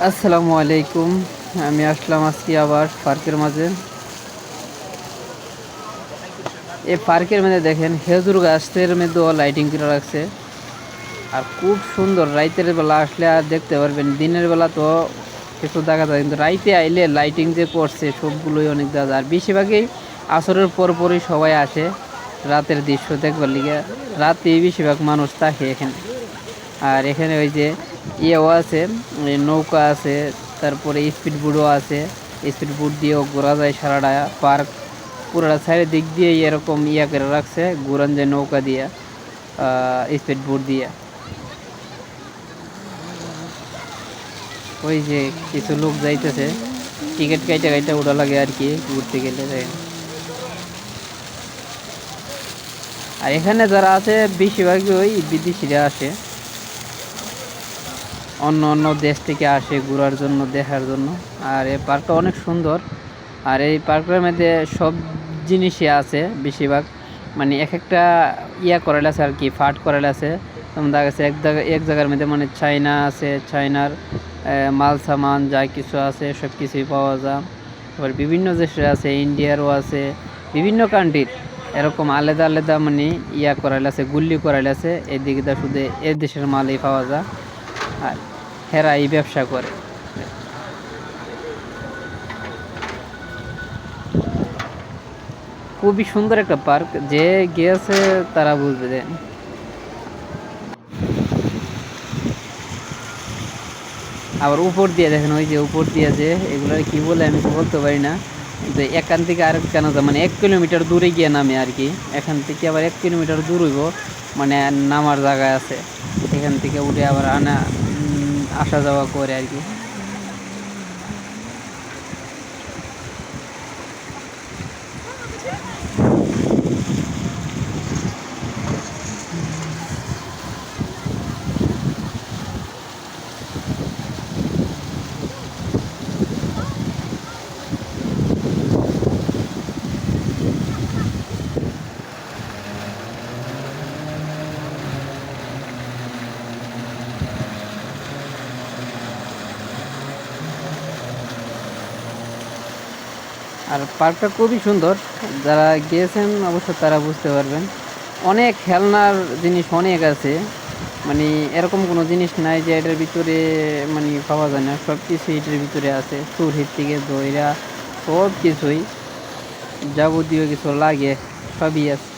আসসালামু আলাইকুম। আমি আসলাম আজকে আবার পার্কের মাঝে। এই পার্কের মধ্যে দেখেন খেজুর গাছের মধ্যেও লাইটিং করে রাখছে, আর খুব সুন্দর। রাইতের বেলা আসলে আর দেখতে পারবেন, দিনের বেলা তো কিছু দেখা যায়, কিন্তু রাইতে আইলে লাইটিং যে করছে সবগুলোই অনেক দেখা যায়। আর বেশিরভাগই আসরের পরপরই সবাই আসে রাতের দৃশ্য দেখবার লিগে। রাতেই বেশিরভাগ মানুষ থাকে এখানে। আর এখানে ওই যে ইয়েও আছে, ওই নৌকা আছে, তারপরে স্পিড বোটও আছে। স্পিড বোট দিয়েও ঘোরা যায় সারাটা পার্ক, পুরোটা সাইডের দিক দিয়ে এরকম ইয়া করে রাখছে, ঘুরান যায় নৌকা দিয়ে, স্পিড বোট দিয়ে। ওই যে কিছু লোক যাইতেছে, টিকিট কাইটা কাইটা ওটা লাগে আর কি ঘুরতে গেলে। আর এখানে যারা আছে বেশিরভাগই ওই বিদেশিরা আসে, অন্য অন্য দেশ থেকে আসে ঘোরার জন্য, দেখার জন্য। আর এই পার্কটা অনেক সুন্দর। আর এই পার্কের মধ্যে সব জিনিসই আছে বেশিরভাগ, মানে এক একটা ইয়া করাল আছে আর কি, ফাট করাল আছে। যেমন দেখা গেছে এক জায়গার মধ্যে মানে চায়না আছে, চায়নার মাল সামান যা কিছু আছে সব কিছুই পাওয়া যায়। তারপর বিভিন্ন দেশের আছে, ইন্ডিয়ারও আছে, বিভিন্ন কান্ট্রির এরকম আলাদা আলাদা মানে ইয়া করাইল আছে, গুল্লি করাইল আছে। এদিকে দা শুধু এ দেশের মালই পাওয়া যায়, আর হেরা এই ব্যবসা করে। খুবই সুন্দর একটা পার্ক, যে গিয়েছে তারা বুঝবে। আবার উপর দিয়ে দেখেন, ওই যে উপর দিয়ে যে এগুলো কি বলে আমি তো বলতে পারি না, কিন্তু এখান থেকে আরেক কেন মানে 1 কিলোমিটার দূরে গিয়ে নামে আর কি। এখান থেকে আবার 1 কিলোমিটার দূর হইব, মানে নামার জায়গায় আছে। এখান থেকে উঠে আবার আসা যাওয়া করে আর কি। আর পার্কটা খুবই সুন্দর, যারা গিয়েছেন অবশ্য তারা বুঝতে পারবেন। অনেক খেলনার জিনিস অনেক আছে, মানে এরকম কোনো জিনিস নাই যে এটার ভিতরে মানে পাওয়া যায় না। সব কিছু এটার ভিতরে আছে, চুরির থেকে দইরা সব কিছুই যাবতীয় কিছু লাগে সবই আছে।